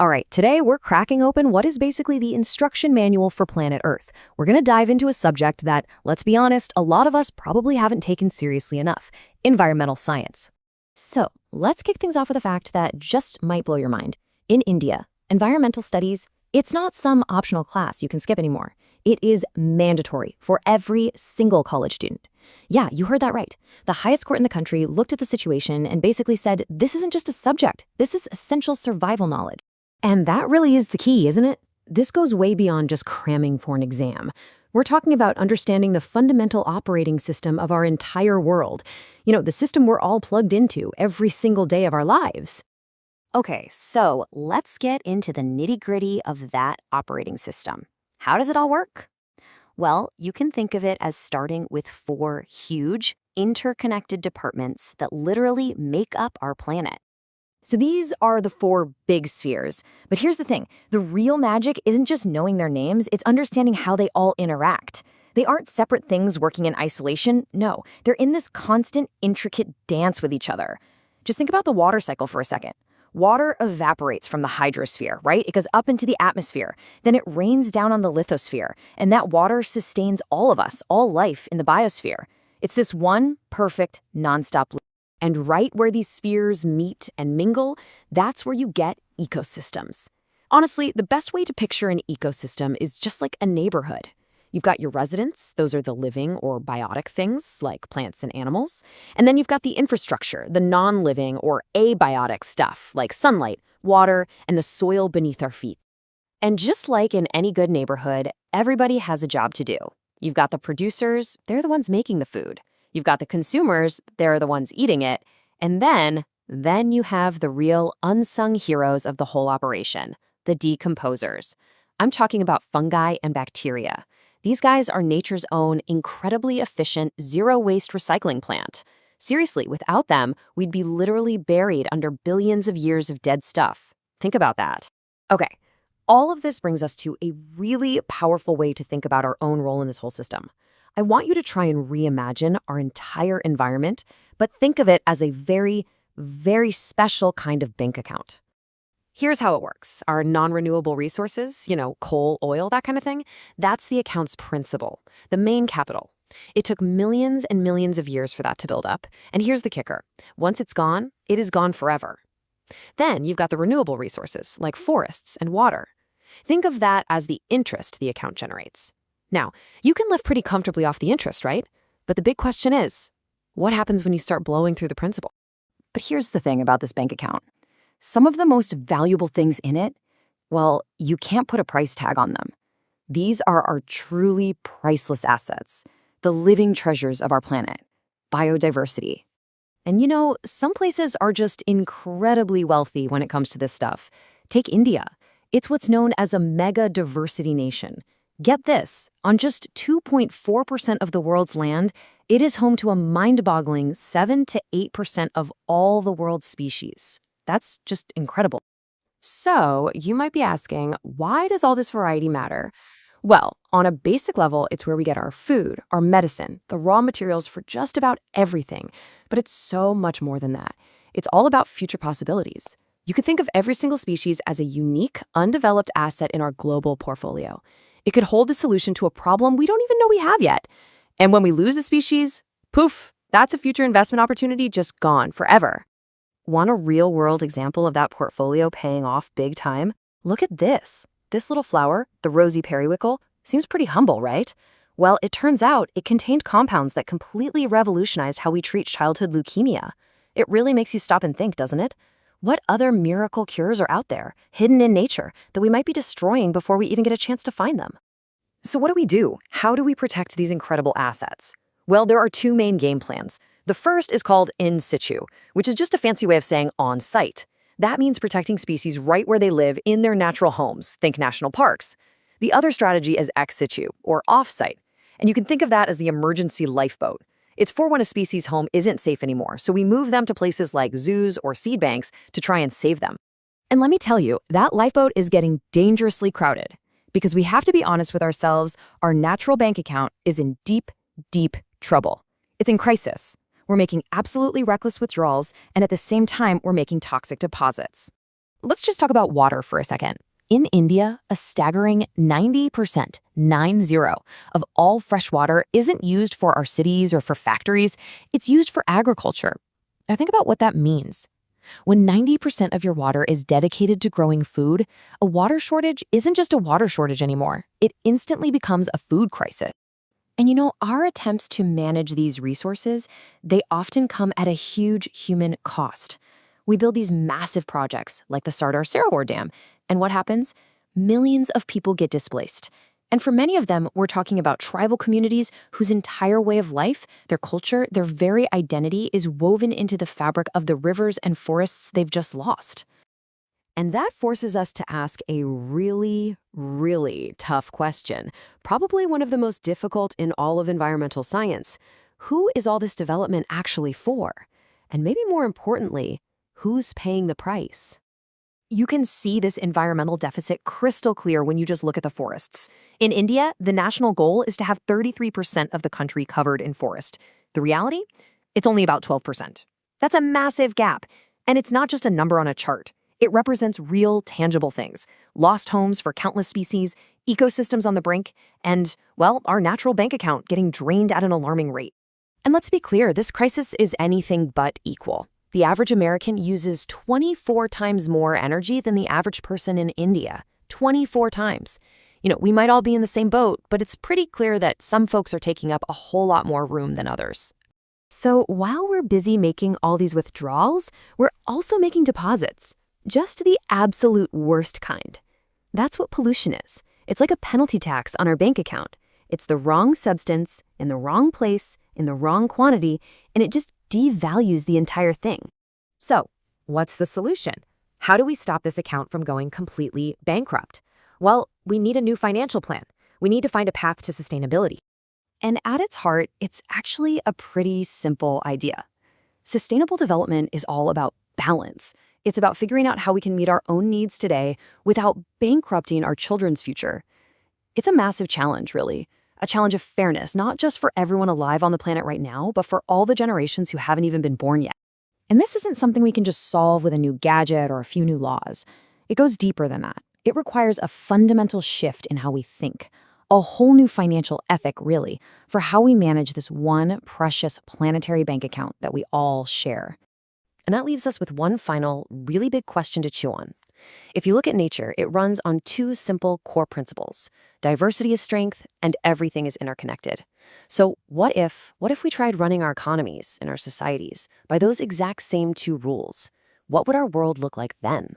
All right, today we're cracking open what is basically the instruction manual for planet Earth. We're going to dive into a subject that, let's be honest, a lot of us probably haven't taken seriously enough: environmental science. So, let's kick things off with a fact that just might blow your mind. In India, environmental studies, it's not some optional class you can skip anymore. It is mandatory for every single college student. Yeah, you heard that right. The highest court in the country looked at the situation and basically said, this isn't just a subject, this is essential survival knowledge. And that really is the key, isn't it? This goes way beyond just cramming for an exam. We're talking about understanding the fundamental operating system of our entire world. You know, the system we're all plugged into every single day of our lives. Okay, so let's get into the nitty-gritty of that operating system. How does it all work? Well, you can think of it as starting with 4 huge, interconnected departments that literally make up our planet. So these are the 4 big spheres. But here's the thing. The real magic isn't just knowing their names, it's understanding how they all interact. They aren't separate things working in isolation. No, they're in this constant, intricate dance with each other. Just think about the water cycle for a second. Water evaporates from the hydrosphere, right? It goes up into the atmosphere. Then it rains down on the lithosphere. And that water sustains all of us, all life in the biosphere. It's this one perfect, nonstop loop. And right where these spheres meet and mingle, that's where you get ecosystems. Honestly, the best way to picture an ecosystem is just like a neighborhood. You've got your residents, those are the living or biotic things like plants and animals. And then you've got the infrastructure, the non-living or abiotic stuff like sunlight, water, and the soil beneath our feet. And just like in any good neighborhood, everybody has a job to do. You've got the producers, they're the ones making the food. You've got the consumers, they're the ones eating it. And then you have the real unsung heroes of the whole operation, the decomposers. I'm talking about fungi and bacteria. These guys are nature's own incredibly efficient zero-waste recycling plant. Seriously, without them, we'd be literally buried under billions of years of dead stuff. Think about that. Okay, all of this brings us to a really powerful way to think about our own role in this whole system. I want you to try and reimagine our entire environment, but think of it as a very, very special kind of bank account. Here's how it works. Our non-renewable resources, coal, oil, that kind of thing, that's the account's principal, the main capital. It took millions and millions of years for that to build up. And here's the kicker. Once it's gone, it is gone forever. Then you've got the renewable resources, like forests and water. Think of that as the interest the account generates. Now, you can live pretty comfortably off the interest, right? But the big question is, what happens when you start blowing through the principal? But here's the thing about this bank account. Some of the most valuable things in it, well, you can't put a price tag on them. These are our truly priceless assets, the living treasures of our planet, biodiversity. And some places are just incredibly wealthy when it comes to this stuff. Take India. It's what's known as a mega diversity nation. Get this, on just 2.4% of the world's land, it is home to a mind-boggling 7 to 8% of all the world's species. That's just incredible. So, you might be asking, why does all this variety matter? Well, on a basic level, it's where we get our food, our medicine, the raw materials for just about everything. But it's so much more than that. It's all about future possibilities. You could think of every single species as a unique, undeveloped asset in our global portfolio. It could hold the solution to a problem we don't even know we have yet. And when we lose a species, poof, that's a future investment opportunity just gone forever. Want a real-world example of that portfolio paying off big time? Look at this. This little flower, the rosy periwinkle, seems pretty humble, right? Well, it turns out it contained compounds that completely revolutionized how we treat childhood leukemia. It really makes you stop and think, doesn't it? What other miracle cures are out there, hidden in nature, that we might be destroying before we even get a chance to find them? So what do we do? How do we protect these incredible assets? Well, there are 2 main game plans. The first is called in situ, which is just a fancy way of saying on site. That means protecting species right where they live in their natural homes, think national parks. The other strategy is ex situ, or off-site, and you can think of that as the emergency lifeboat. It's for when a species' home isn't safe anymore, so we move them to places like zoos or seed banks to try and save them. And let me tell you, that lifeboat is getting dangerously crowded. Because we have to be honest with ourselves, our natural bank account is in deep, deep trouble. It's in crisis. We're making absolutely reckless withdrawals, and at the same time, we're making toxic deposits. Let's just talk about water for a second. In India, a staggering 90%, 90, of all fresh water isn't used for our cities or for factories, it's used for agriculture. Now think about what that means. When 90% of your water is dedicated to growing food, a water shortage isn't just a water shortage anymore. It instantly becomes a food crisis. And our attempts to manage these resources, they often come at a huge human cost. We build these massive projects like the Sardar Sarovar Dam, and what happens? Millions of people get displaced. And for many of them, we're talking about tribal communities whose entire way of life, their culture, their very identity is woven into the fabric of the rivers and forests they've just lost. And that forces us to ask a really, really tough question, probably one of the most difficult in all of environmental science. Who is all this development actually for? And maybe more importantly, who's paying the price? You can see this environmental deficit crystal clear when you just look at the forests. In India, the national goal is to have 33% of the country covered in forest. The reality? It's only about 12%. That's a massive gap. And it's not just a number on a chart. It represents real, tangible things. Lost homes for countless species, ecosystems on the brink, and, well, our natural bank account getting drained at an alarming rate. And let's be clear, this crisis is anything but equal. The average American uses 24 times more energy than the average person in India. 24 times. We might all be in the same boat, but it's pretty clear that some folks are taking up a whole lot more room than others. So while we're busy making all these withdrawals, we're also making deposits. Just the absolute worst kind. That's what pollution is. It's like a penalty tax on our bank account. It's the wrong substance, in the wrong place, in the wrong quantity, and it just devalues the entire thing. So, what's the solution? How do we stop this account from going completely bankrupt? Well, we need a new financial plan. We need to find a path to sustainability. And at its heart, it's actually a pretty simple idea. Sustainable development is all about balance. It's about figuring out how we can meet our own needs today without bankrupting our children's future. It's a massive challenge, really. A challenge of fairness, not just for everyone alive on the planet right now, but for all the generations who haven't even been born yet. And this isn't something we can just solve with a new gadget or a few new laws. It goes deeper than that. It requires a fundamental shift in how we think. A whole new financial ethic, really, for how we manage this one precious planetary bank account that we all share. And that leaves us with one final, really big question to chew on. If you look at nature, it runs on two simple core principles. Diversity is strength, and everything is interconnected. So what if we tried running our economies and our societies by those exact same two rules? What would our world look like then?